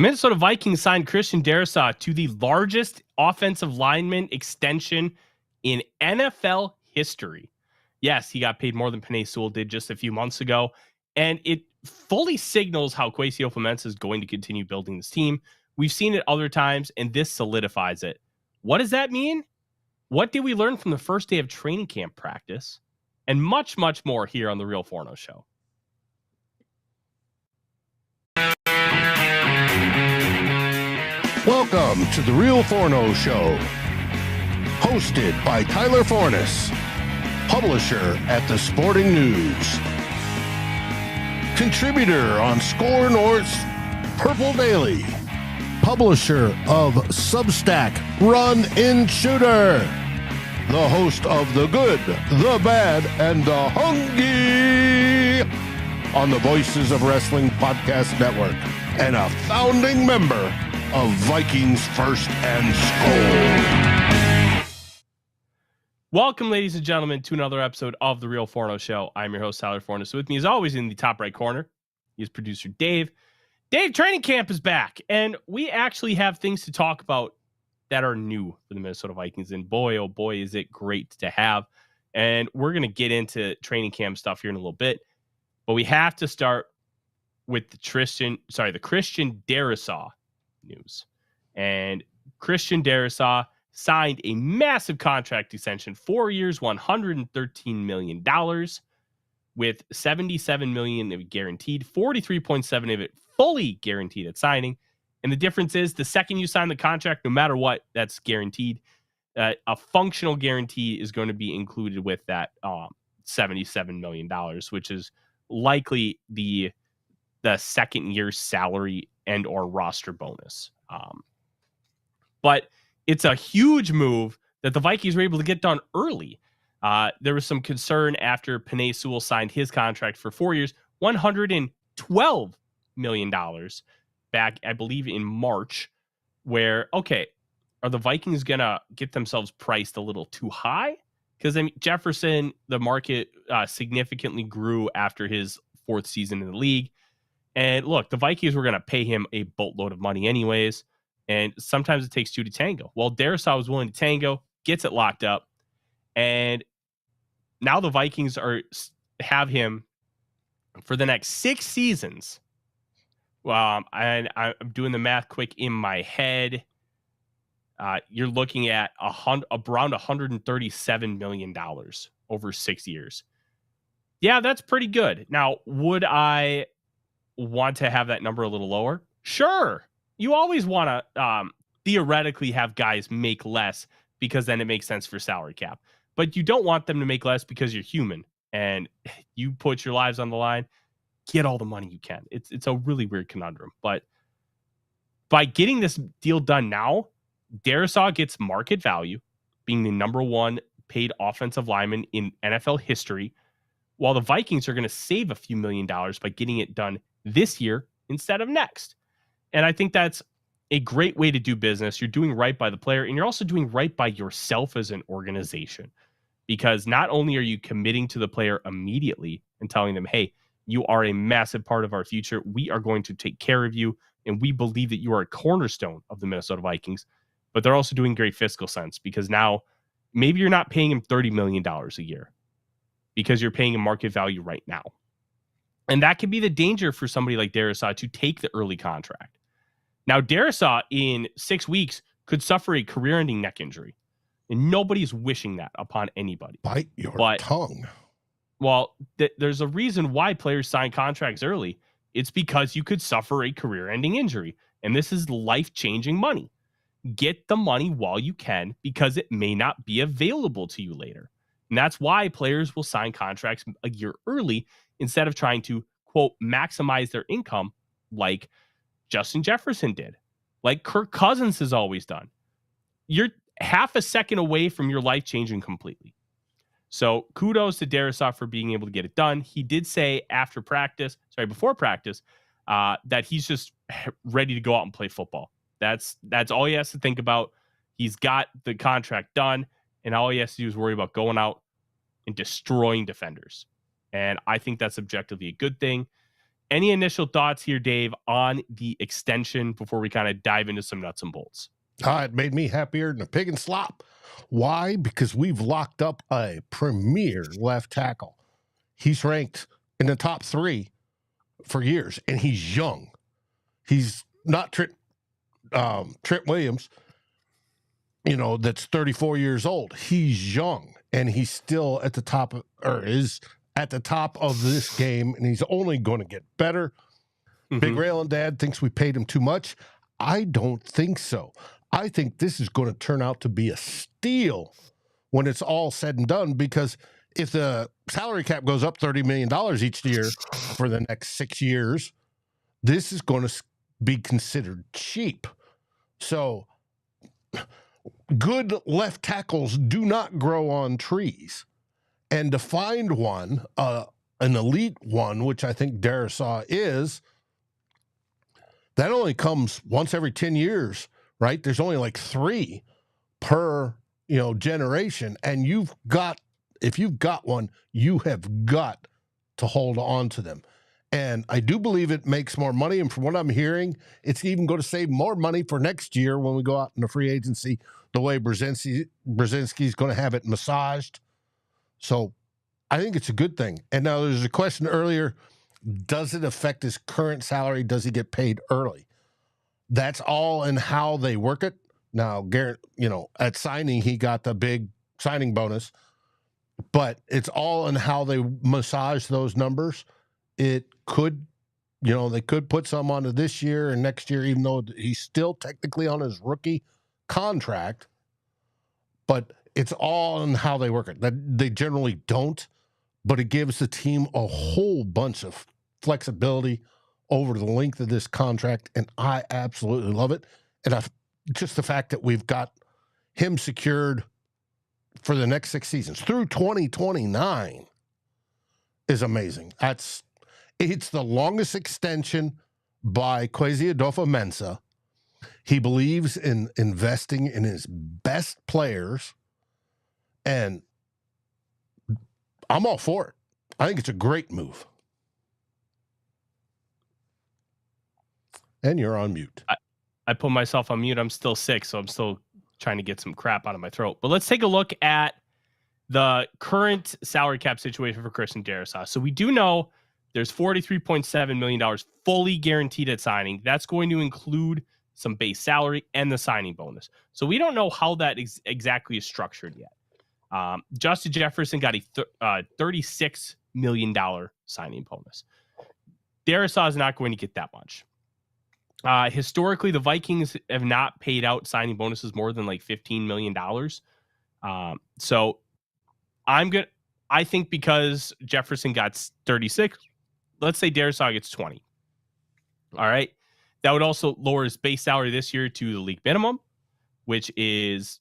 The Minnesota Vikings signed Christian Darrisaw to the largest offensive lineman extension in NFL history. Yes, he got paid more than Penei Sewell did just a few months ago, and it fully signals how Kwesi Adofo-Mensah is going to continue building this team. We've seen it other times, and this solidifies it. What does that mean? What did we learn from the first day of training camp practice? And much, much more here on The Real Forno Show. Welcome to The Real Forno Show, hosted by Tyler Forness, publisher at The Sporting News, contributor on SKOL North's Purple Daily, publisher of Substack Run In Shooter, the host of The Good, The Bad, and The Hungry on the Voices of Wrestling Podcast Network, and a founding member of Vikings First and SKOL. Welcome, ladies and gentlemen, to another episode of The Real Forno Show. I'm your host, Tyler Forness. With me, as always, in the top right corner, is producer Dave. Dave, training camp is back, and we actually have things to talk about that are new for the Minnesota Vikings. And boy, oh boy, is it great to have. And we're going to get into training camp stuff here in a little bit, but we have to start with the Christian Darrisaw news. And Christian Darrisaw signed a massive contract extension, 4 years, $113 million, with $77 million of it guaranteed, 43.7 of it fully guaranteed at signing. And the difference is the second you sign the contract, no matter what, that's guaranteed. A functional guarantee is going to be included with that $77 million, which is likely the second year's salary and or roster bonus. But it's a huge move that the Vikings were able to get done early. There was some concern after Penei Sewell signed his contract for 4 years, $112 million back, I believe, in March, where, okay, are the Vikings going to get themselves priced a little too high? Because I mean, Jefferson, the market significantly grew after his fourth season in the league. And look, the Vikings were going to pay him a boatload of money anyways. And sometimes it takes two to tango. Well, Darrisaw was willing to tango, gets it locked up. And now the Vikings have him for the next 6 seasons. And I'm doing the math quick in my head. You're looking at around $137 million over 6 years. Yeah, that's pretty good. Now, would I want to have that number a little lower? Sure. You always want to theoretically have guys make less because then it makes sense for salary cap. But you don't want them to make less because you're human and you put your lives on the line. Get all the money you can. It's a really weird conundrum. But by getting this deal done now, Darrisaw gets market value, being the number one paid offensive lineman in NFL history, while the Vikings are going to save a few $1 million by getting it done this year instead of next. And I think that's a great way to do business. You're doing right by the player, and you're also doing right by yourself as an organization, because not only are you committing to the player immediately and telling them, hey, you are a massive part of our future. We are going to take care of you, and we believe that you are a cornerstone of the Minnesota Vikings, but they're also doing great fiscal sense, because now maybe you're not paying him $30 million a year because you're paying him market value right now. And that could be the danger for somebody like Darrisaw to take the early contract. Now, Darrisaw in 6 weeks could suffer a career-ending neck injury, and nobody's wishing that upon anybody. Bite your tongue. Well, there's a reason why players sign contracts early. It's because you could suffer a career-ending injury, and this is life-changing money. Get the money while you can, because it may not be available to you later. And that's why players will sign contracts a year early instead of trying to, quote, maximize their income like Justin Jefferson did, like Kirk Cousins has always done. You're half a second away from your life changing completely. So kudos to Darrisaw for being able to get it done. He did say before practice, that he's just ready to go out and play football. That's all he has to think about. He's got the contract done, and all he has to do is worry about going out and destroying defenders. And I think that's objectively a good thing. any initial thoughts here, Dave, on the extension before we kind of dive into some nuts and bolts? It made me happier than a pig in slop. Why? Because we've locked up a premier left tackle. He's ranked in the top 3 for years, and he's young. He's not Trent Williams, that's 34 years old. He's young, and he's still at the top of, or is at the top of this game, and he's only going to get better. Big Rail and Dad thinks we paid him too much. I don't think so. I think this is going to turn out to be a steal when it's all said and done, because if the salary cap goes up $30 million each year for the next 6 years, this is going to be considered cheap. So good left tackles do not grow on trees. And to find one, an elite one, which I think Darrisaw is, that only comes once every 10 years, right? There's only like 3 per, generation. And if you've got one, you have got to hold on to them. And I do believe it makes more money. And from what I'm hearing, it's even going to save more money for next year when we go out in the free agency, the way Brzezinski's going to have it massaged. So I think it's a good thing. And now there's a question earlier, does it affect his current salary? Does he get paid early? That's all in how they work it. Now, Garrett, at signing, he got the big signing bonus, but it's all in how they massage those numbers. It could, they could put some onto this year and next year, even though he's still technically on his rookie contract, but it's all in how they work it. That they generally don't, but it gives the team a whole bunch of flexibility over the length of this contract, and I absolutely love it. And just the fact that we've got him secured for the next 6 seasons through 2029 is amazing. It's the longest extension by Kwesi Adofo-Mensah. He believes in investing in his best players, and I'm all for it. I think it's a great move. And you're on mute. I put myself on mute. I'm still sick, so I'm still trying to get some crap out of my throat. But let's take a look at the current salary cap situation for Christian Darrisaw. So we do know there's $43.7 million fully guaranteed at signing. That's going to include some base salary and the signing bonus. So we don't know how that exactly is structured yet. Justin Jefferson got a $36 million signing bonus. Darrisaw is not going to get that much. Historically, the Vikings have not paid out signing bonuses more than like $15 million. So I think because Jefferson got 36, let's say Darrisaw gets 20. All right. That would also lower his base salary this year to the league minimum, which is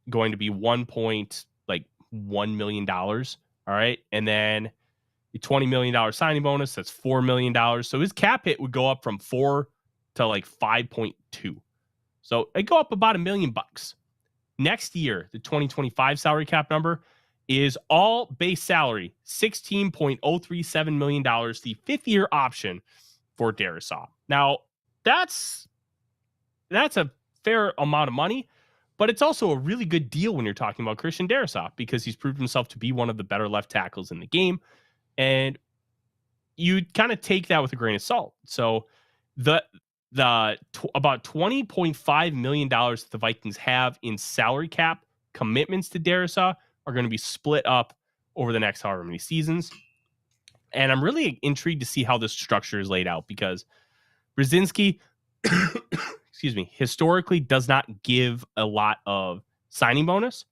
going to be $1.1 million. All right. And then the $20 million signing bonus, that's $4 million. So his cap hit would go up from 4 to like 5.2. So it go up about $1 million. Next year, the 2025 salary cap number is all base salary, $16.037 million, the 5th-year option for Darrisaw. Now, that's a fair amount of money, but it's also a really good deal when you're talking about Christian Darrisaw because he's proved himself to be one of the better left tackles in the game, and you kind of take that with a grain of salt. So about $20.5 million that the Vikings have in salary cap commitments to Darrisaw are going to be split up over the next however many seasons. And I'm really intrigued to see how this structure is laid out because Brzezinski, historically does not give a lot of signing bonus,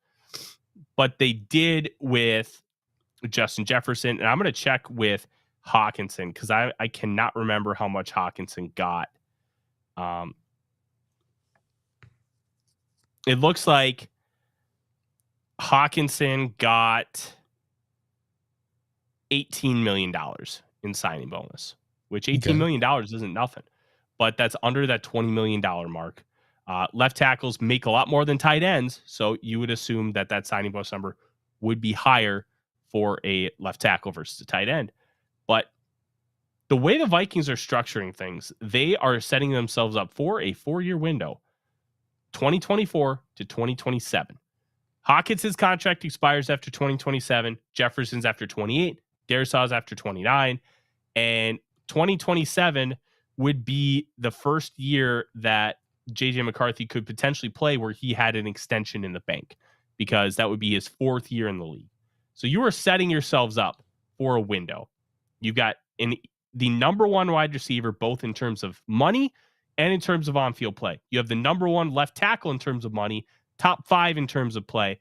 but they did with Justin Jefferson. And I'm going to check with Hockenson because I cannot remember how much Hockenson got. It looks like Hockenson got $18 million in signing bonus, which $18 million isn't nothing, but that's under that $20 million mark. Left tackles make a lot more than tight ends, so you would assume that signing bonus number would be higher for a left tackle versus a tight end. But The way the Vikings are structuring things, they are setting themselves up for a 4-year window, 2024 to 2027. Hockenson's contract expires after 2027. Jefferson's after 28. Darrisaw's after 29. And 2027 would be the first year that JJ McCarthy could potentially play where he had an extension in the bank, because that would be his 4th year in the league. So you are setting yourselves up for a window. You've got the number one wide receiver, both in terms of money and in terms of on-field play. You have the number one left tackle in terms of money, top 5 in terms of play,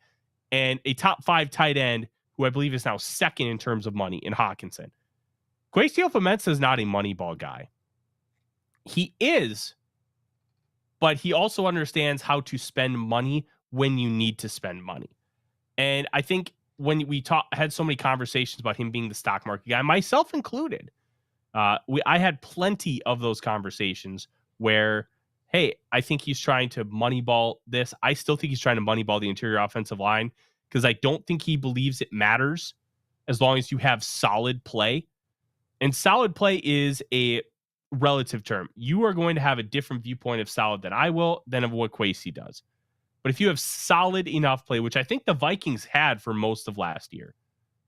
and a top 5 tight end who I believe is now 2nd in terms of money in Hockenson. Kwesi Adofo-Mensah is not a Moneyball guy. He is, but he also understands how to spend money when you need to spend money. And I think when we had so many conversations about him being the stock market guy, myself included, I had plenty of those conversations where, hey, I think he's trying to Moneyball this. I still think he's trying to Moneyball the interior offensive line, because I don't think he believes it matters as long as you have solid play. And solid play is a relative term. You are going to have a different viewpoint of solid than I will, than of what Kwesi does. But if you have solid enough play, which I think the Vikings had for most of last year,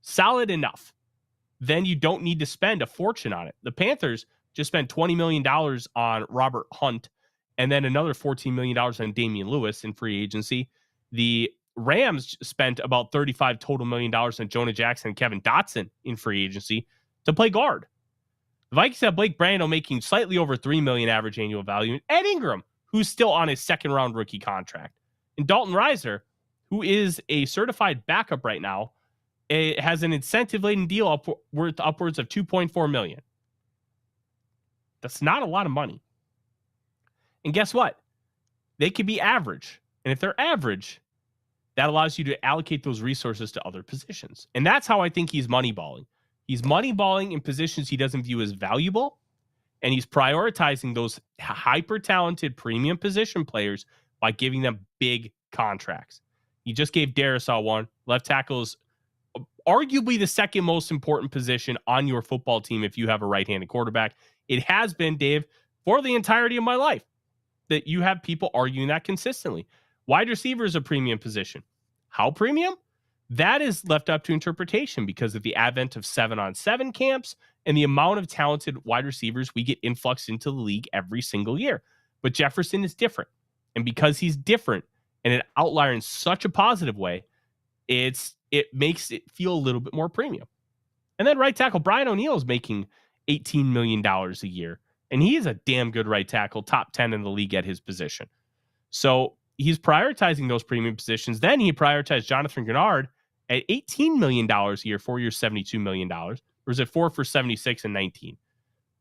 solid enough, then you don't need to spend a fortune on it. The Panthers just spent $20 million on Robert Hunt and then another $14 million on Damian Lewis in free agency. The Rams spent about $35 total million on Jonah Jackson and Kevin Dotson in free agency to play guard. The Vikings have Blake Brando making slightly over $3 million average annual value, and Ed Ingram, who's still on his 2nd-round rookie contract. And Dalton Reiser, who is a certified backup right now, it has an incentive-laden deal worth upwards of $2.4 million. That's not a lot of money. And guess what? They could be average. And if they're average, that allows you to allocate those resources to other positions. And that's how I think he's moneyballing. He's moneyballing in positions he doesn't view as valuable, and he's prioritizing those hyper-talented premium position players by giving them big contracts. He just gave Darrisaw one. Left tackle is arguably the 2nd most important position on your football team if you have a right-handed quarterback. It has been, Dave, for the entirety of my life, that you have people arguing that consistently. Wide receiver is a premium position. How premium? That is left up to interpretation because of the advent of 7-on-7 camps and the amount of talented wide receivers we get influxed into the league every single year. But Jefferson is different. And because he's different and an outlier in such a positive way, it makes it feel a little bit more premium. And then right tackle Brian O'Neill is making $18 million a year. And he is a damn good right tackle, top 10 in the league at his position. So he's prioritizing those premium positions. Then he prioritized Jonathan Grenard at $18 million a year, 4 years, $72 million. Or is it 4 for 76 and 19?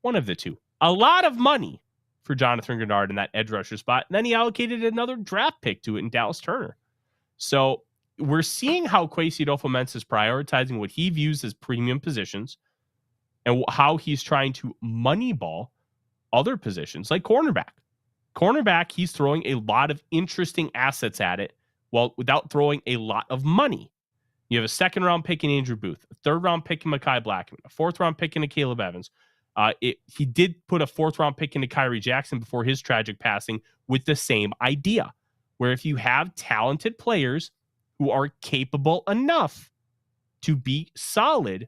One of the two. A lot of money for Jonathan Grenard in that edge rusher spot. And then he allocated another draft pick to it in Dallas Turner. So we're seeing how Kwesi Adofo-Mensah is prioritizing what he views as premium positions and how he's trying to moneyball other positions like cornerback. Cornerback, he's throwing a lot of interesting assets at it without throwing a lot of money. You have a 2nd-round pick in Andrew Booth, a 3rd-round pick in Mekhi Blackman, a 4th-round pick in Caleb Evans. He did put a 4th-round pick into Kyrie Jackson before his tragic passing with the same idea, where if you have talented players who are capable enough to be solid,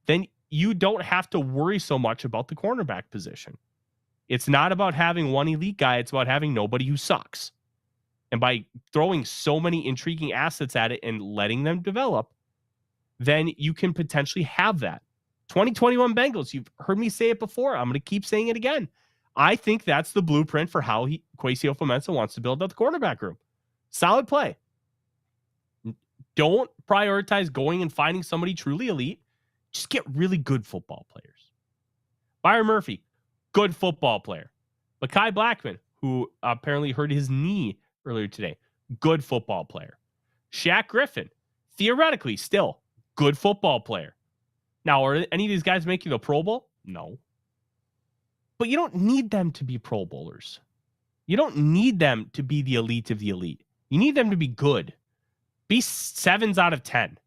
then you don't have to worry so much about the cornerback position. It's not about having one elite guy. It's about having nobody who sucks. And by throwing so many intriguing assets at it and letting them develop, then you can potentially have that. 2021 Bengals, you've heard me say it before. I'm going to keep saying it again. I think that's the blueprint for how Kwesi Adofo-Mensah wants to build up the cornerback room. Solid play. Don't prioritize going and finding somebody truly elite. Just get really good football players. Byron Murphy, good football player. Mekhi Blackman, who apparently hurt his knee earlier today, good football player. Shaq Griffin, theoretically still good football player. Now, are any of these guys making the Pro Bowl? No. But you don't need them to be Pro Bowlers. You don't need them to be the elite of the elite. You need them to be good. Be 7s out of 10.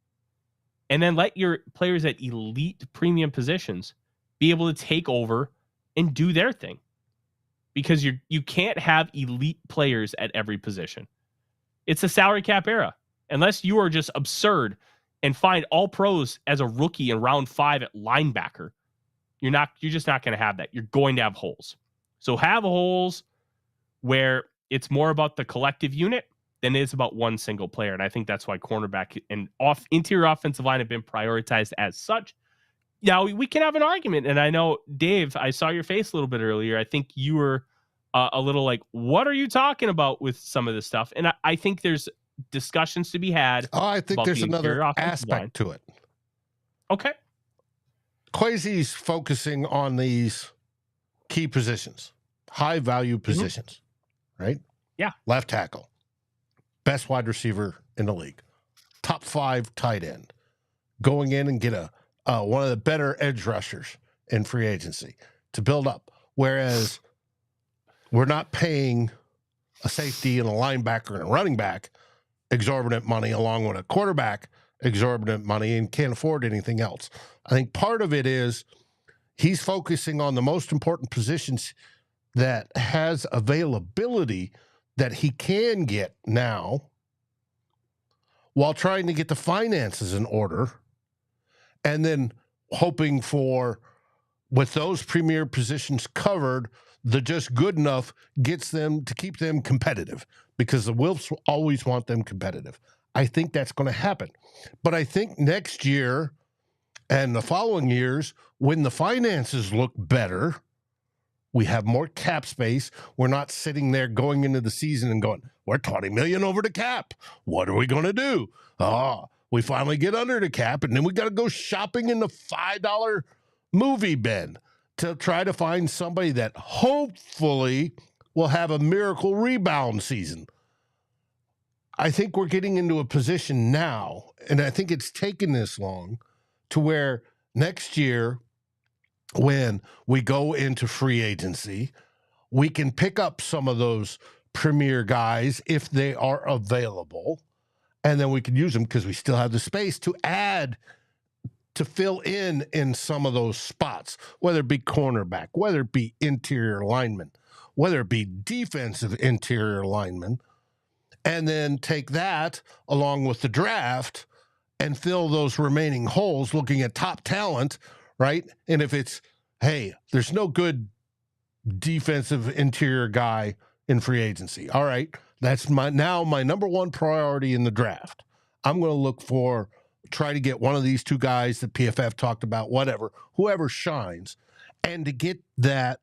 And then let your players at elite premium positions be able to take over and do their thing, because you can't have elite players at every position. It's a salary cap era. Unless you are just absurd and find all pros as a rookie in round 5 at linebacker, you're just not going to have that. You're going to have holes. So have holes where it's more about the collective unit than it is about one single player. And I think that's why cornerback and interior offensive line have been prioritized as such. Now, we can have an argument. And I know, Dave, I saw your face a little bit earlier. I think you were a little like, what are you talking about with some of this stuff? And I think there's discussions to be had. Oh, I think there's another aspect to it. Okay. Kwesi's focusing on these key positions, high value positions, right? Yeah. Left tackle, best wide receiver in the league, top 5 tight end, going in and get one of the better edge rushers in free agency to build up. Whereas we're not paying a safety and a linebacker and a running back exorbitant money along with a quarterback exorbitant money and can't afford anything else. I think part of it is he's focusing on the most important positions that has availability that he can get now while trying to get the finances in order, and then hoping for, with those premier positions covered, the just good enough gets them to keep them competitive, because the Wilfs will always want them competitive. I think that's going to happen. But I think next year and the following years, when the finances look better, we have more cap space. We're not sitting there going into the season and going, we're $20 million over the cap. What are we going to do? Oh, we finally get under the cap, and then we got to go shopping in the $5 movie bin to try to find somebody that hopefully will have a miracle rebound season. I think we're getting into a position now, and I think it's taken this long, to where next year, when we go into free agency, we can pick up some of those premier guys if they are available, and then we can use them because we still have the space to add, to fill in some of those spots, whether it be cornerback, whether it be interior lineman, whether it be defensive interior lineman, and then take that along with the draft and fill those remaining holes looking at top talent, right? And if it's, hey, there's no good defensive interior guy in free agency. All right, that's my number one priority in the draft. I'm going to look for, try to get one of these 2 guys that PFF talked about, whoever shines, and to get that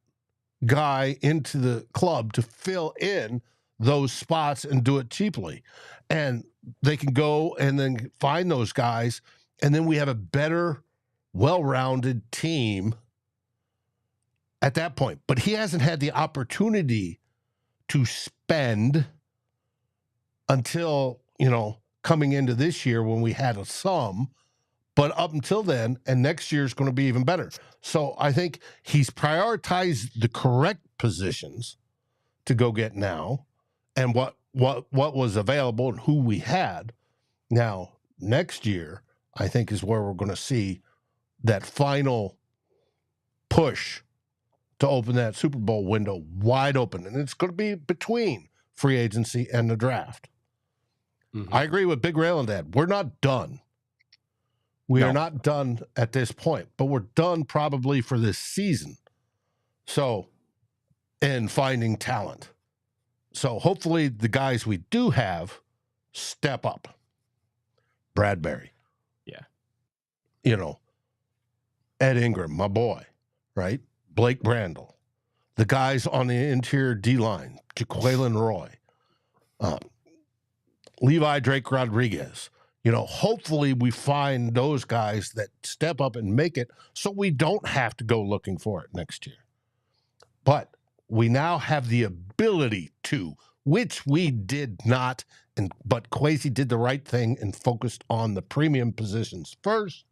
guy into the club to fill in those spots and do it cheaply. And they can go and then find those guys, and then we have a better, well-rounded team at that point. But he hasn't had the opportunity to spend until, coming into this year when we had a sum, but up until then, and next year is going to be even better. So I think he's prioritized the correct positions to go get now, and what was available and who we had. Now, next year, I think, is where we're going to see that final push to open that Super Bowl window wide open. And it's going to be between free agency and the draft. Mm-hmm. I agree with Big Rail and Dad. We're not done. We are not done at this point, but we're done probably for this season. So, in finding talent. So hopefully the guys we do have step up. Bradbury. Yeah. Ed Ingram, my boy, right? Blake Brandel. The guys on the interior D-line, Jaquelin Roy. Levi Drake Rodriguez. Hopefully we find those guys that step up and make it so we don't have to go looking for it next year. But we now have the ability to, which we did not, but Kwesi did the right thing and focused on the premium positions first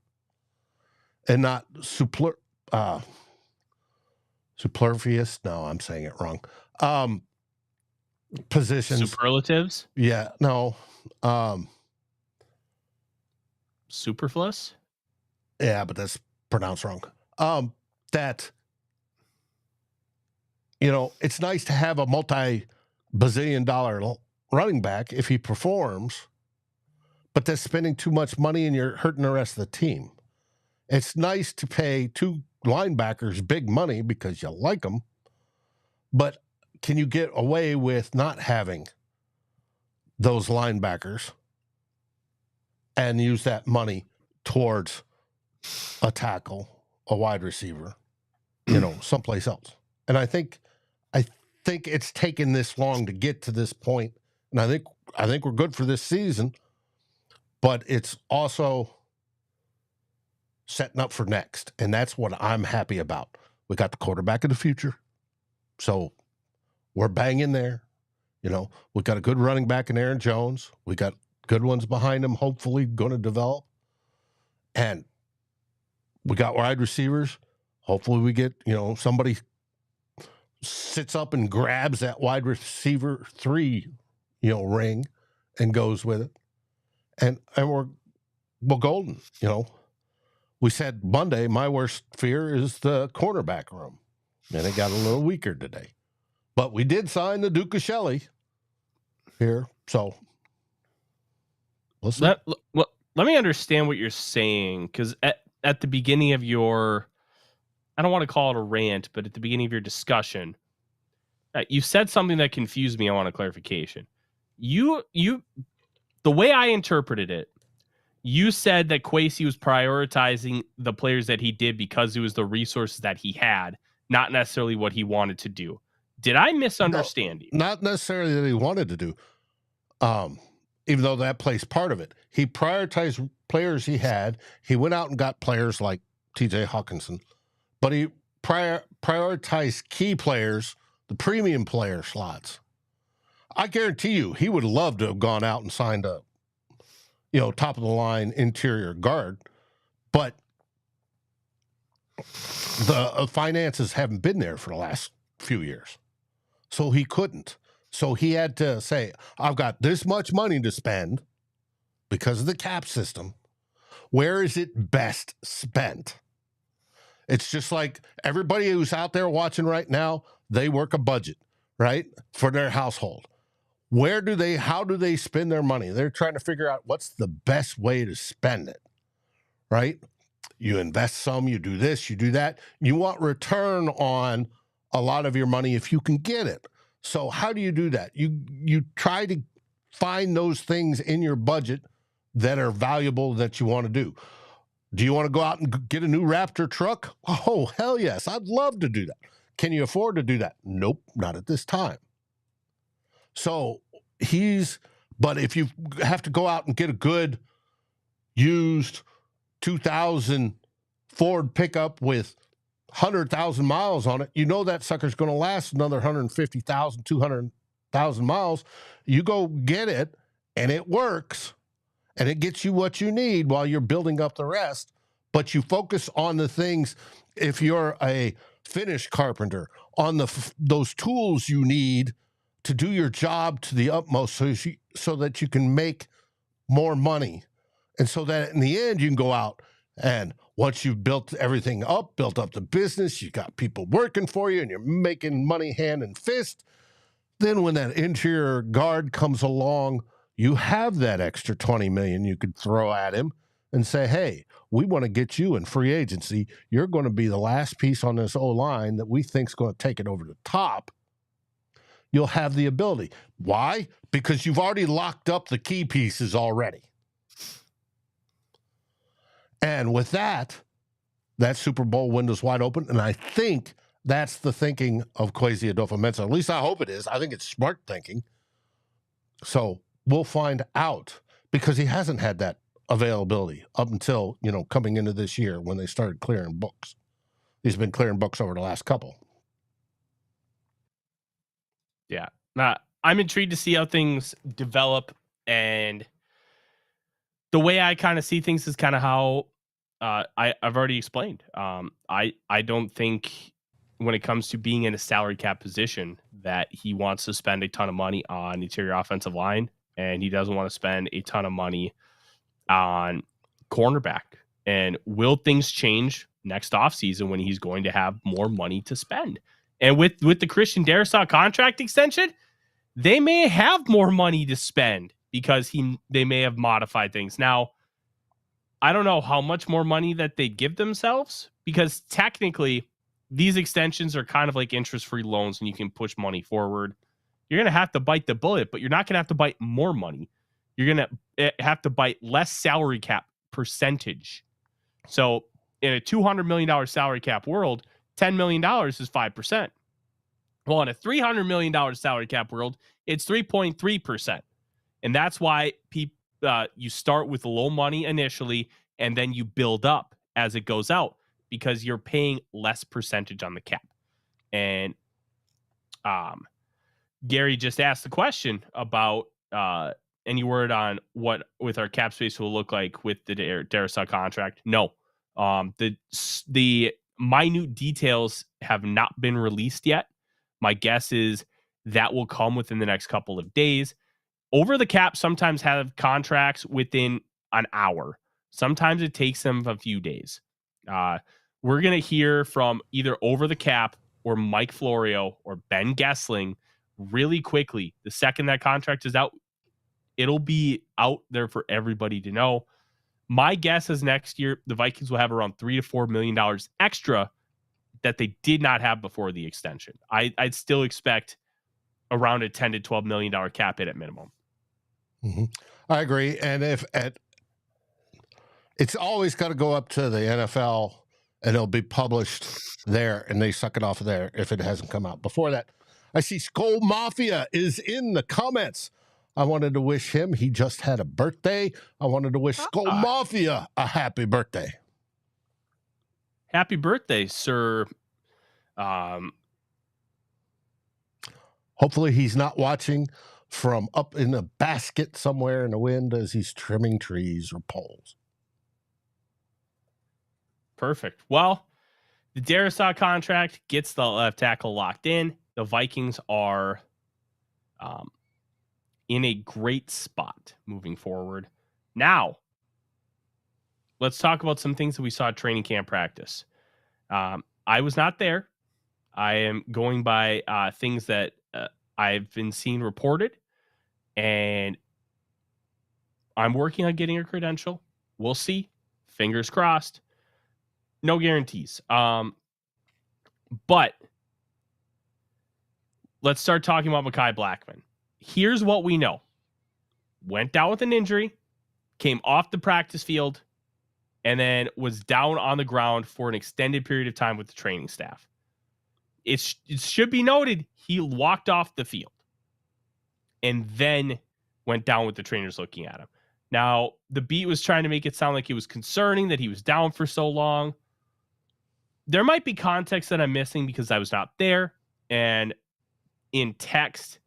and not superfluous. No, I'm saying it wrong. Positions. Superlatives? Yeah, no. Superfluous? Yeah, but that's pronounced wrong. that, it's nice to have a multi-bazillion-dollar running back if he performs, but that's spending too much money and you're hurting the rest of the team. It's nice to pay two linebackers big money because you like them, but can you get away with not having those linebackers and use that money towards a tackle, a wide receiver, someplace else? And I think it's taken this long to get to this point, and I think we're good for this season, but it's also setting up for next, and that's what I'm happy about. We got the quarterback of the future, so we're banging there. We got a good running back in Aaron Jones. We got good ones behind him, hopefully going to develop, and we got wide receivers. Hopefully we get, somebody sits up and grabs that wide receiver 3, ring and goes with it. And we're golden, We said Monday, my worst fear is the cornerback room. And it got a little weaker today. But we did sign the Duke of Shelley here. So let me understand what you're saying, because at the beginning of your, I don't want to call it a rant, but at the beginning of your discussion, you said something that confused me. I want a clarification. The way I interpreted it, you said that Kwesi was prioritizing the players that he did because it was the resources that he had, not necessarily what he wanted to do. Did I misunderstand you? Not necessarily that he wanted to do, even though that plays part of it. He prioritized players he had. He went out and got players like TJ Hockenson, but he prioritized key players, the premium player slots. I guarantee you he would love to have gone out and signed a top of the line interior guard, but the finances haven't been there for the last few years. So he couldn't. So he had to say, I've got this much money to spend because of the cap system. Where is it best spent? It's just like everybody who's out there watching right now, they work a budget, right, for their household. How do they spend their money? They're trying to figure out what's the best way to spend it, right? You invest some, you do this, you do that. You want return on a lot of your money if you can get it. So how do you do that? You try to find those things in your budget that are valuable that you want to do. Do you want to go out and get a new Raptor truck? Oh, hell yes. I'd love to do that. Can you afford to do that? Nope, not at this time. So but if you have to go out and get a good used 2000 Ford pickup with 100,000 miles on it, that sucker's going to last another 150,000, 200,000 miles. You go get it and it works and it gets you what you need while you're building up the rest. But you focus on the things, if you're a finish carpenter, on those tools you need to do your job to the utmost so that you can make more money. And so that in the end, you can go out and once you've built everything up, built up the business, you got people working for you and you're making money hand and fist. Then when that interior guard comes along, you have that extra $20 million you could throw at him and say, hey, we want to get you in free agency. You're going to be the last piece on this O-line that we think is going to take it over the top. You'll have the ability. Why? Because you've already locked up the key pieces already. And with that Super Bowl window's wide open. And I think that's the thinking of Kwesi Adofo-Mensah. At least I hope it is. I think it's smart thinking. So we'll find out because he hasn't had that availability up until, coming into this year when they started clearing books. He's been clearing books over the last couple. Yeah. I'm intrigued to see how things develop, and the way I kind of see things is kind of how I've already explained. I don't think when it comes to being in a salary cap position that he wants to spend a ton of money on interior offensive line, and he doesn't want to spend a ton of money on cornerback. And will things change next offseason when he's going to have more money to spend? And with the Christian Darrisaw contract extension, they may have more money to spend because they may have modified things. Now, I don't know how much more money that they give themselves, because technically these extensions are kind of like interest-free loans and you can push money forward. You're going to have to bite the bullet, but you're not going to have to bite more money. You're going to have to bite less salary cap percentage. So in a $200 million salary cap world, $10 million is 5%. Well, in a $300 million salary cap world, it's 3.3%. And that's why you start with low money initially, and then you build up as it goes out, because you're paying less percentage on the cap. And Gary just asked the question about any word on what with our cap space will look like with the Darrisaw contract. No, the minute details have not been released yet. My guess is that will come within the next couple of days. Over the cap sometimes have contracts within an hour. Sometimes it takes them a few days. We're going to hear from either Over the Cap or Mike Florio or Ben Gessling really quickly. The second that contract is out, it'll be out there for everybody to know. My guess is next year, the Vikings will have around $3 to $4 million extra that they did not have before the extension. I'd still expect around a $10 to $12 million cap hit at minimum. Mm-hmm. I agree. And it's always got to go up to the NFL and it'll be published there, and they suck it off of there if it hasn't come out before that. I see SKOL Mafia is in the comments. I wanted to wish him. He just had a birthday. I wanted to wish SKOL Mafia a happy birthday. Happy birthday, sir. Hopefully he's not watching from up in a basket somewhere in the wind as he's trimming trees or poles. Perfect. Well, the Darrisaw contract gets the left tackle locked in. The Vikings are in a great spot moving forward. Now, let's talk about some things that we saw at training camp practice. I was not there. I am going by things that I've been seeing reported, and I'm working on getting a credential. We'll see. Fingers crossed. No guarantees. But let's start talking about Mekhi Blackmon. Here's what we know. Went down with an injury, came off the practice field, and then was down on the ground for an extended period of time with the training staff. It should be noted, he walked off the field and then went down with the trainers looking at him. Now, the beat was trying to make it sound like it was concerning that he was down for so long. There might be context that I'm missing because I was not there. And in text,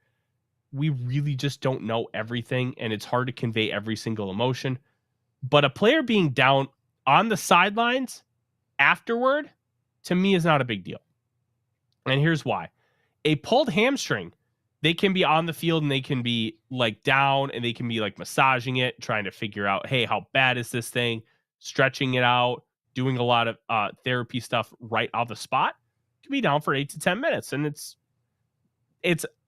we really just don't know everything, and it's hard to convey every single emotion. But a player being down on the sidelines afterward, to me, is not a big deal. And here's why. A pulled hamstring, they can be on the field and they can be like down and they can be like massaging it, trying to figure out, hey, how bad is this thing? Stretching it out, doing a lot of therapy stuff right off the spot. It can be down for 8 to 10 minutes, and it's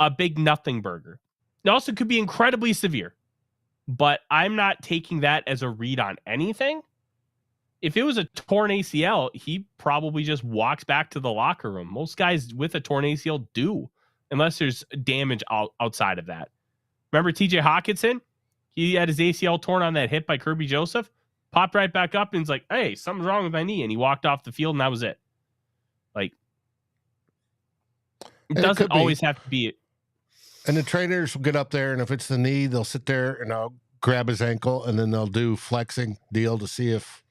a big nothing burger. It also could be incredibly severe, but I'm not taking that as a read on anything. If it was a torn ACL, he probably just walks back to the locker room. Most guys with a torn ACL do, unless there's damage outside of that. Remember TJ Hockenson? He had his ACL torn on that hit by Kirby Joseph, popped right back up, and he's like, hey, something's wrong with my knee. And he walked off the field, and that was it. Like, it doesn't always have to be. And the trainers will get up there, and if it's the knee, they'll sit there and I'll grab his ankle, and then they'll do flexing deal to see if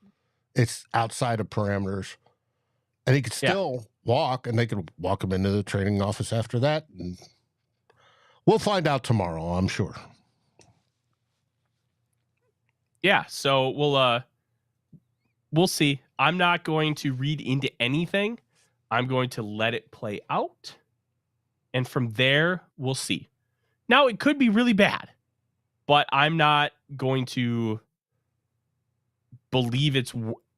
it's outside of parameters. And he could still walk, and they could walk him into the training office after that. And we'll find out tomorrow, I'm sure. Yeah, so we'll see. I'm not going to read into anything. I'm going to let it play out. And from there, we'll see. Now, it could be really bad, but I'm not going to believe it's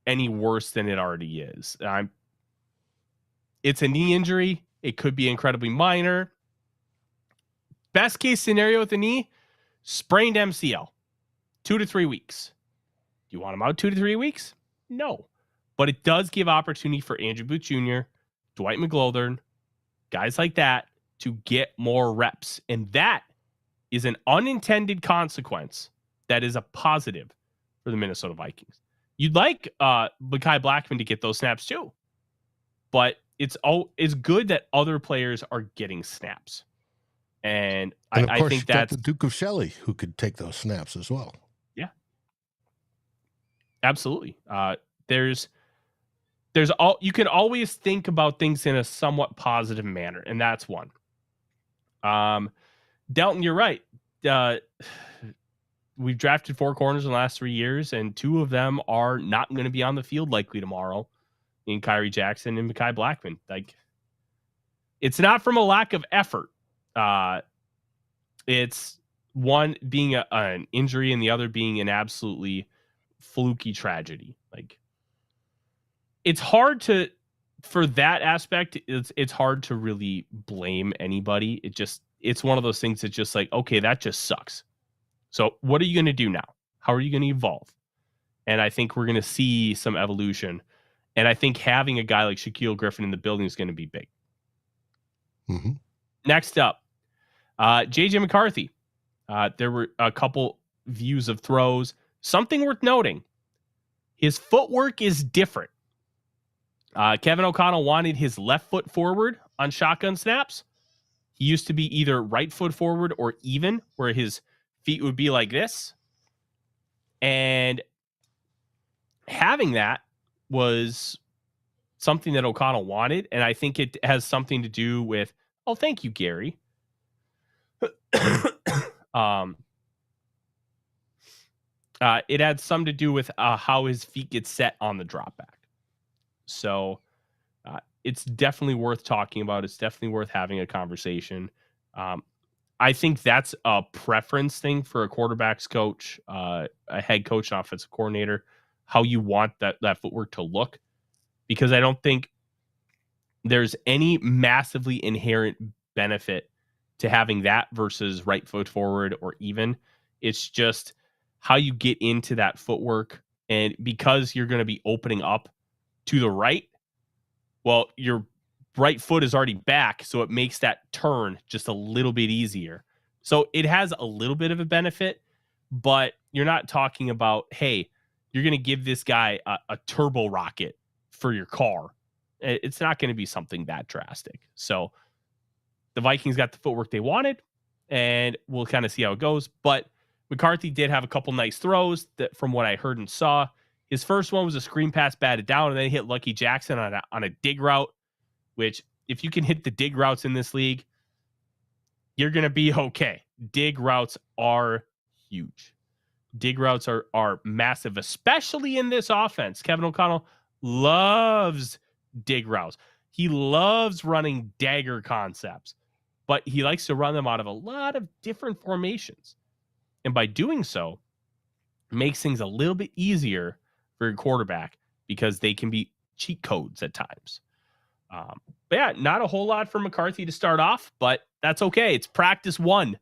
any worse than it already is. It's a knee injury. It could be incredibly minor. Best case scenario with the knee, sprained MCL, 2 to 3 weeks. Do you want him out 2 to 3 weeks? No. But it does give opportunity for Andrew Booth Jr., Dwight McGlothern, guys like that to get more reps. And that is an unintended consequence that is a positive for the Minnesota Vikings. You'd like Mekhi Blackmon to get those snaps too. But it's good that other players are getting snaps. And I think that's the Duke of Shelley who could take those snaps as well. Yeah. Absolutely. You can always think about things in a somewhat positive manner, and that's one. Delton, you're right. We've drafted 4 corners in the last 3 years, and 2 of them are not going to be on the field likely tomorrow in Kyrie Jackson and Mekhi Blackmon. Like, it's not from a lack of effort. It's one being an injury and the other being an absolutely fluky tragedy. Like, it's hard for that aspect, it's hard to really blame anybody. It's one of those things that's just like, okay, that just sucks. So what are you going to do now? How are you going to evolve? And I think we're going to see some evolution. And I think having a guy like Shaquille Griffin in the building is going to be big. Mm-hmm. Next up, JJ McCarthy. There were a couple views of throws. Something worth noting. His footwork is different. Kevin O'Connell wanted his left foot forward on shotgun snaps. He used to be either right foot forward or even, where his feet would be like this. And having that was something that O'Connell wanted. And I think it has something to do with, oh, thank you, Gary. It had some to do with how his feet get set on the drop back. So it's definitely worth talking about. It's definitely worth having a conversation. I think that's a preference thing for a quarterback's coach, a head coach, an offensive coordinator, how you want that footwork to look. Because I don't think there's any massively inherent benefit to having that versus right foot forward or even. It's just how you get into that footwork. And because you're going to be opening up to the right, well, your right foot is already back, so it makes that turn just a little bit easier. So it has a little bit of a benefit, but you're not talking about, hey, you're going to give this guy a turbo rocket for your car. It's not going to be something that drastic. So the Vikings got the footwork they wanted, and we'll kind of see how it goes. But McCarthy did have a couple nice throws that, from what I heard and saw. His first one was a screen pass batted down, and then he hit Lucky Jackson on a dig route, which if you can hit the dig routes in this league, you're going to be okay. Dig routes are huge. Dig routes are massive, especially in this offense. Kevin O'Connell loves dig routes. He loves running dagger concepts, but he likes to run them out of a lot of different formations. And by doing so, makes things a little bit easier for your quarterback because they can be cheat codes at times. But yeah, not a whole lot for McCarthy to start off, but that's okay. It's practice 1.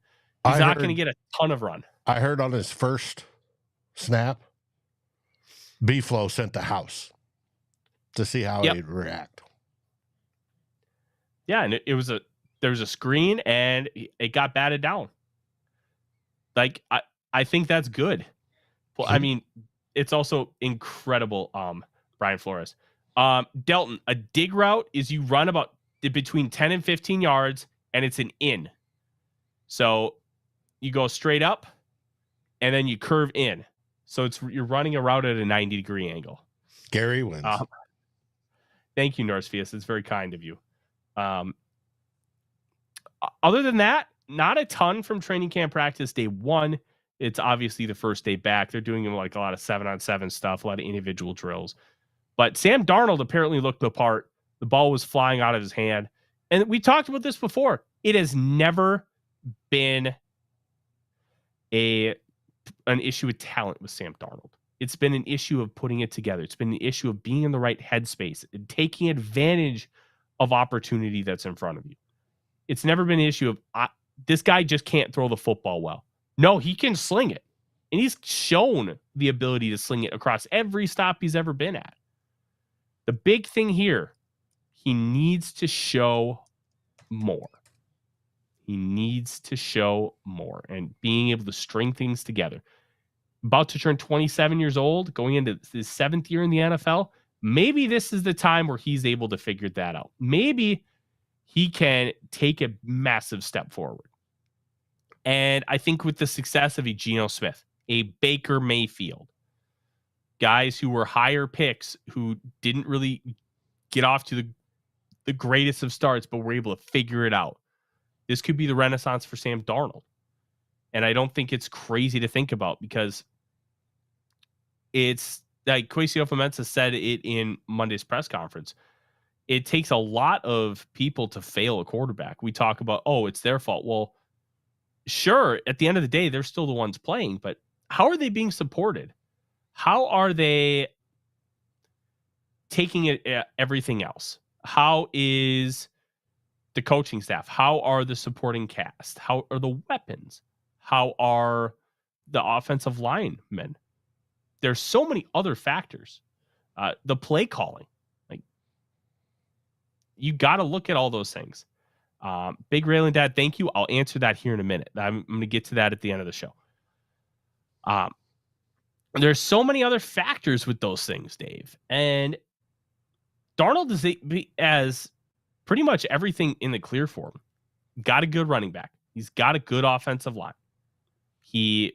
He's not going to get a ton of run. I heard on his first snap, B-Flow sent the house to see how he'd react. Yeah, and there was a screen and it got batted down. Like, I think that's good. Well, I mean, it's also incredible, Brian Flores. Delton, a dig route is you run about between 10 and 15 yards, and it's an in. So you go straight up, and then you curve in. So you're running a route at a 90-degree angle. Gary wins. Thank you, Norsefius. It's very kind of you. Other than that, not a ton from training camp practice day 1. It's obviously the first day back. They're doing like a lot of 7-on-7 stuff, a lot of individual drills. But Sam Darnold apparently looked the part. The ball was flying out of his hand. And we talked about this before. It has never been an issue with talent with Sam Darnold. It's been an issue of putting it together. It's been an issue of being in the right headspace and taking advantage of opportunity that's in front of you. It's never been an issue of this guy just can't throw the football well. No, he can sling it. And he's shown the ability to sling it across every stop he's ever been at. The big thing here, he needs to show more. He needs to show more and being able to string things together. About to turn 27 years old, going into his 7th year in the NFL, maybe this is the time where he's able to figure that out. Maybe he can take a massive step forward. And I think with the success of a Geno Smith, a Baker Mayfield, guys who were higher picks who didn't really get off to the greatest of starts, but were able to figure it out. This could be the renaissance for Sam Darnold. And I don't think it's crazy to think about because it's like Kwesi Adofo-Mensah said it in Monday's press conference. It takes a lot of people to fail a quarterback. We talk about, it's their fault. Well, sure, at the end of the day, they're still the ones playing, but how are they being supported? How are they taking it everything else? How is the coaching staff? How are the supporting cast? How are the weapons? How are the offensive linemen? There's so many other factors. The play calling. Like, you got to look at all those things. Big Railing Dad, thank you. I'll answer that here in a minute. I'm going to get to that at the end of the show. There's so many other factors with those things, Dave. And Darnold is as pretty much everything in the clear for him. Got a good running back. He's got a good offensive line. He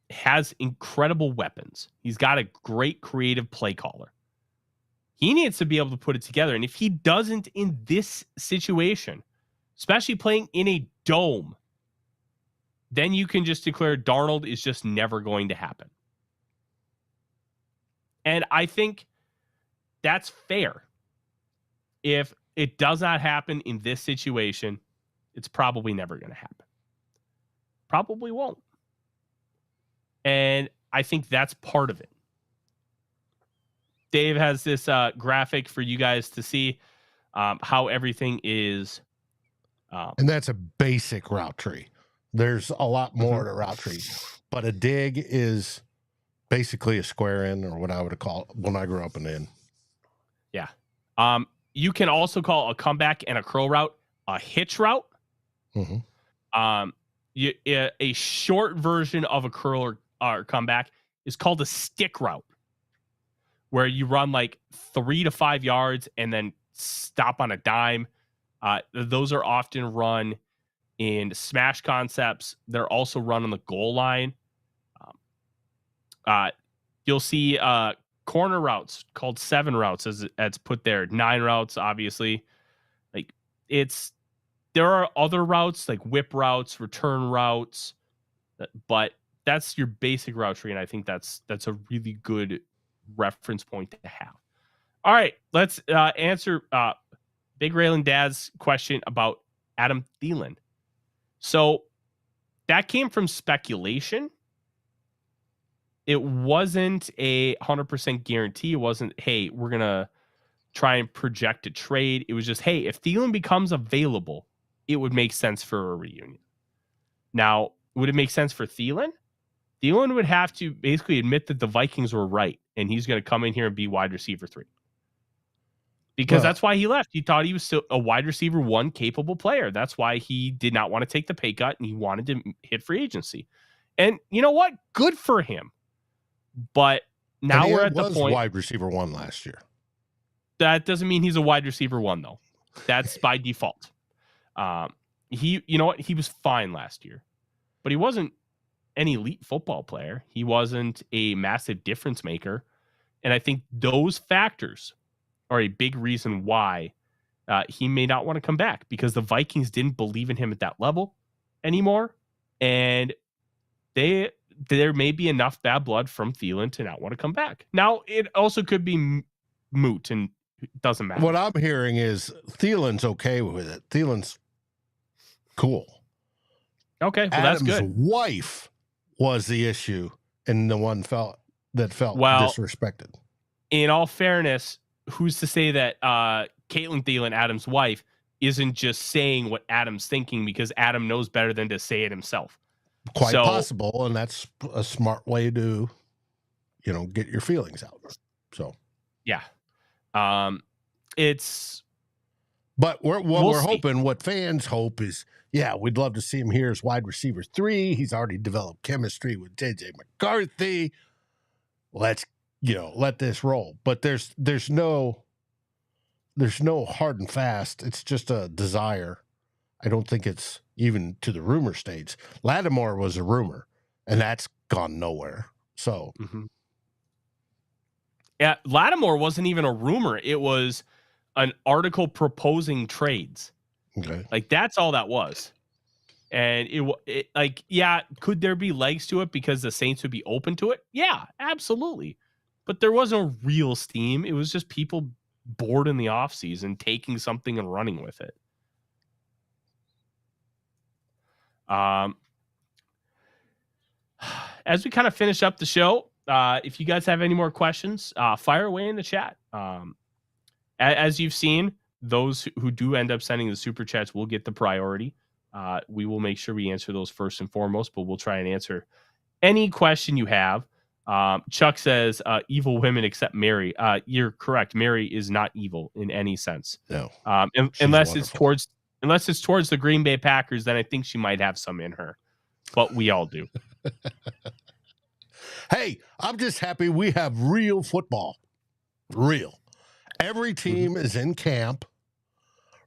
has incredible weapons. He's got a great creative play caller. He needs to be able to put it together. And if he doesn't in this situation, especially playing in a dome, then you can just declare Darnold is just never going to happen. And I think that's fair. If it does not happen in this situation, it's probably never going to happen. Probably won't. And I think that's part of it. Dave has this graphic for you guys to see how everything is. And that's a basic route tree. There's a lot more to route tree. But a dig is basically a square in, or what I would call it when I grew up in the in. Yeah. You can also call a comeback and a curl route a hitch route. Mm-hmm. A short version of a curl or comeback is called a stick route, where you run like 3 to 5 yards and then stop on a dime. Those are often run in smash concepts. They're also run on the goal line. You'll see corner routes called 7 routes as put there. 9 routes, obviously. Like there are other routes like whip routes, return routes, but that's your basic route tree, and I think that's a really good reference point to have. All right, let's answer Big Railing Dad's question about Adam Thielen. So that came from speculation. It wasn't a 100% guarantee. It wasn't, hey, we're going to try and project a trade. It was just, hey, if Thielen becomes available, it would make sense for a reunion. Now, would it make sense for Thielen? Thielen would have to basically admit that the Vikings were right, and he's going to come in here and be wide receiver 3. Because that's why he left. He thought he was still a wide receiver 1 capable player. That's why he did not want to take the pay cut, and he wanted to hit free agency. And you know what? Good for him. But now we're at the point. Wide receiver 1 last year. That doesn't mean he's a wide receiver 1, though. That's by default. You know what? He was fine last year, but he wasn't an elite football player. He wasn't a massive difference maker. And I think those factors are a big reason why he may not want to come back, because the Vikings didn't believe in him at that level anymore. And there may be enough bad blood from Thielen to not want to come back. Now, it also could be moot, and it doesn't matter. What I'm hearing is Thielen's okay with it. Thielen's cool. Okay, well, Adam's that's good. Wife was the issue, and the one fell that felt Well, disrespected. In all fairness, who's to say that Caitlin Thielen, Adam's wife, isn't just saying what Adam's thinking because Adam knows better than to say it himself? Quite possible, and that's a smart way to, get your feelings out. So, yeah. It's... But we're hoping, what fans hope is, we'd love to see him here as wide receiver 3. He's already developed chemistry with JJ McCarthy. Let's, let this roll. But there's no hard and fast. It's just a desire. I don't think it's even to the rumor stage. Lattimore was a rumor, and that's gone nowhere. So, yeah, Lattimore wasn't even a rumor. It was an article proposing trades. Okay. Like, that's all that was. And could there be legs to it because the Saints would be open to it? Yeah, absolutely. But there was no real steam. It was just people bored in the offseason taking something and running with it. As we kind of finish up the show, if you guys have any more questions, fire away in the chat. As you've seen, those who do end up sending the super chats will get the priority. We will make sure we answer those first and foremost, but we'll try and answer any question you have. Chuck says, evil women except Mary. You're correct. Mary is not evil in any sense. No. Unless it's towards the Green Bay Packers, then I think she might have some in her. But we all do. Hey, I'm just happy we have real football. Real. Every team is in camp,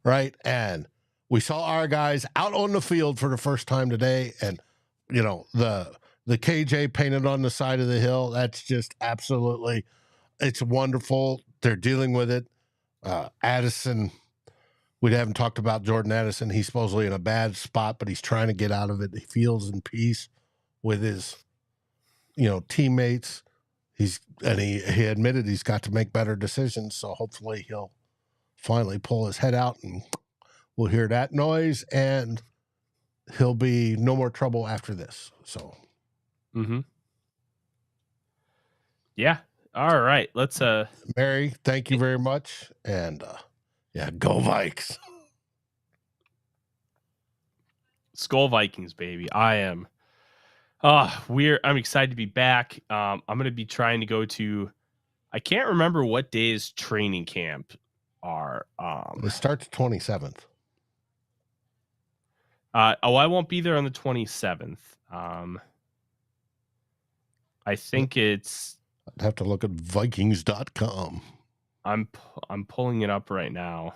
right? And we saw our guys out on the field for the first time today. And, the KJ painted on the side of the hill, that's just absolutely, it's wonderful. They're dealing with it. Addison, we haven't talked about Jordan Addison. He's supposedly in a bad spot, but he's trying to get out of it. He feels in peace with his, teammates. He admitted he's got to make better decisions. So hopefully he'll finally pull his head out and we'll hear that noise and he'll be no more trouble after this. So. Yeah. All right. Let's Mary, thank you very much. And go Vikes. SKOL Vikings, baby. I'm excited to be back. I'm going to be trying to go to, I can't remember what days training camp are. It starts 27th. I won't be there on the 27th. I think it's, I'd have to look at Vikings.com. I'm pulling it up right now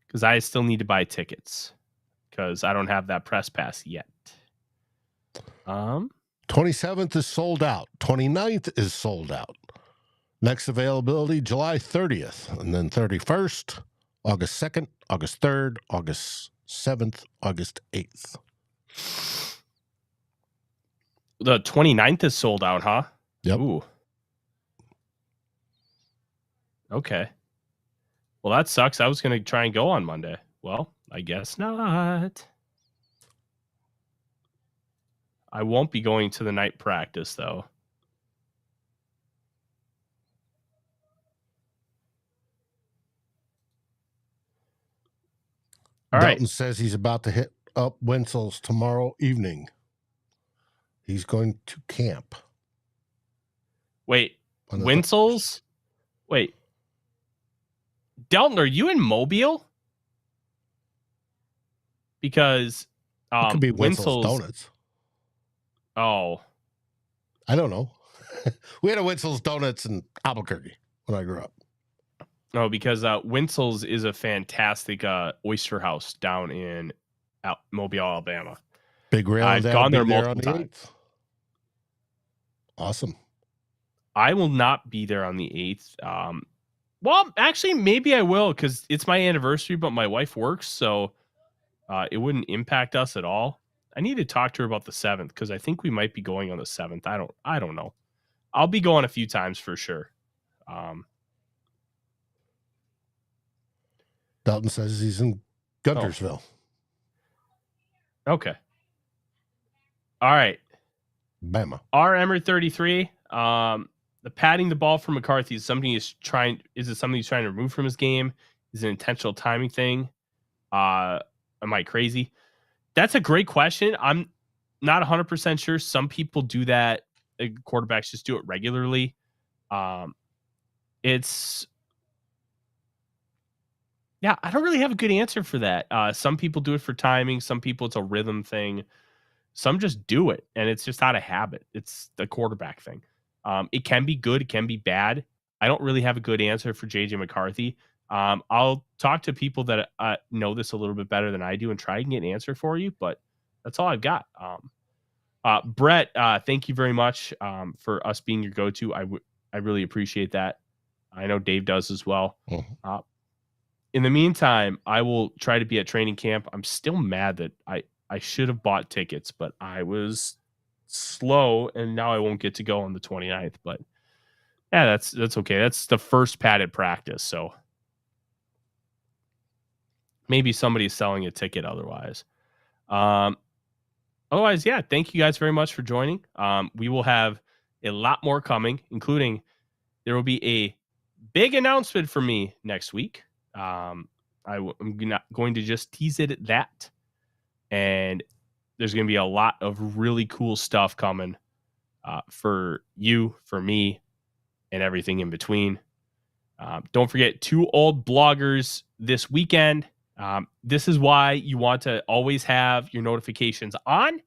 because I still need to buy tickets because I don't have that press pass yet. 27th is sold out. 29th is sold out. Next availability, July 30th. And then 31st, August 2nd, August 3rd, August 7th, August 8th. The 29th is sold out, huh? Yep. Ooh. Okay. Well, that sucks. I was going to try and go on Monday. Well, I guess not. I won't be going to the night practice, though. All Dalton right. says he's about to hit up Wenzel's tomorrow evening. He's going to camp. Wait, Wenzel's? Wait. Dalton, are you in Mobile? Because it could be Wenzel's Donuts. Oh. I don't know. We had a Wenzel's Donuts in Albuquerque when I grew up. No, because Wenzel's is a fantastic oyster house down in Mobile, Alabama. Big Rail. I've gone there multiple times. Awesome. I will not be there on the 8th. Well, actually, maybe I will because it's my anniversary, but my wife works, so it wouldn't impact us at all. I need to talk to her about the 7th because I think we might be going on the 7th. I don't know. I'll be going a few times for sure. Dalton says he's in Guntersville. Okay. All right. Bama. R. Emer 33. the patting the ball for McCarthy is something is it something he's trying to remove from his game? Is it an intentional timing thing? Am I crazy? That's a great question. I'm not 100% sure. Some people do that. Quarterbacks just do it regularly. I don't really have a good answer for that. Some people do it for timing. Some people it's a rhythm thing. Some just do it, and it's just out of habit. It's the quarterback thing. It can be good. It can be bad. I don't really have a good answer for JJ McCarthy. I'll talk to people that know this a little bit better than I do and try and get an answer for you, but that's all I've got. Brett, thank you very much for us being your go-to. I really appreciate that. I know Dave does as well. Mm-hmm. In the meantime, I will try to be at training camp. I'm still mad that I should have bought tickets, but I was slow, and now I won't get to go on the 29th. But yeah, that's okay. That's the first padded practice, so maybe somebody's selling a ticket otherwise. Otherwise, yeah, thank you guys very much for joining. We will have a lot more coming, including there will be a big announcement for me next week. I'm not going to just tease it at that. And there's going to be a lot of really cool stuff coming for you, for me, and everything in between. Don't forget 2 old bloggers this weekend. This is why you want to always have your notifications on,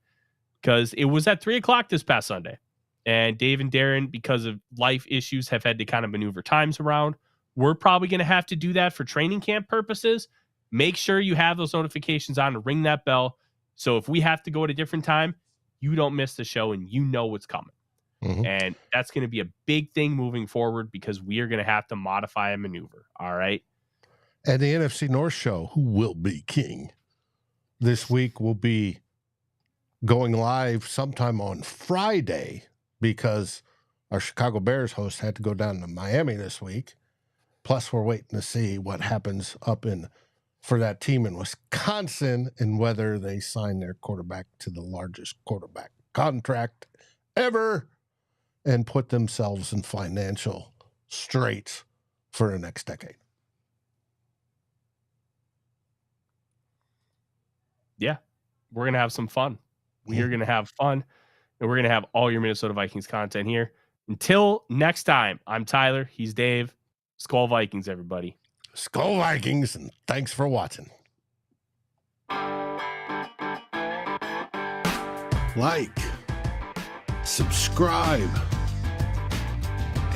because it was at 3:00 this past Sunday. And Dave and Darren, because of life issues, have had to kind of maneuver times around. We're probably going to have to do that for training camp purposes. Make sure you have those notifications on and ring that bell. So if we have to go at a different time, you don't miss the show and you know what's coming. Mm-hmm. And that's going to be a big thing moving forward because we are going to have to modify and maneuver. All right. And the NFC North show, Who Will Be King, this week will be going live sometime on Friday because our Chicago Bears host had to go down to Miami this week. Plus, we're waiting to see what happens for that team in Wisconsin and whether they sign their quarterback to the largest quarterback contract ever and put themselves in financial straits for the next decade. Yeah, we're going to have some fun. We are going to have fun, and we're going to have all your Minnesota Vikings content here. Until next time, I'm Tyler. He's Dave. SKOL Vikings, everybody. SKOL Vikings, and thanks for watching. Like, subscribe,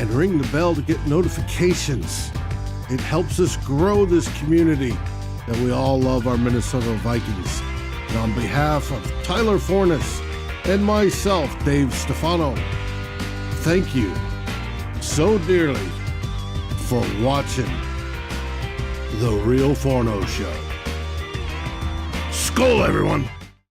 and ring the bell to get notifications. It helps us grow this community that we all love our Minnesota Vikings. And on behalf of Tyler Forness and myself, Dave Stefano, thank you so dearly for watching The Real Forno Show. SKOL, everyone!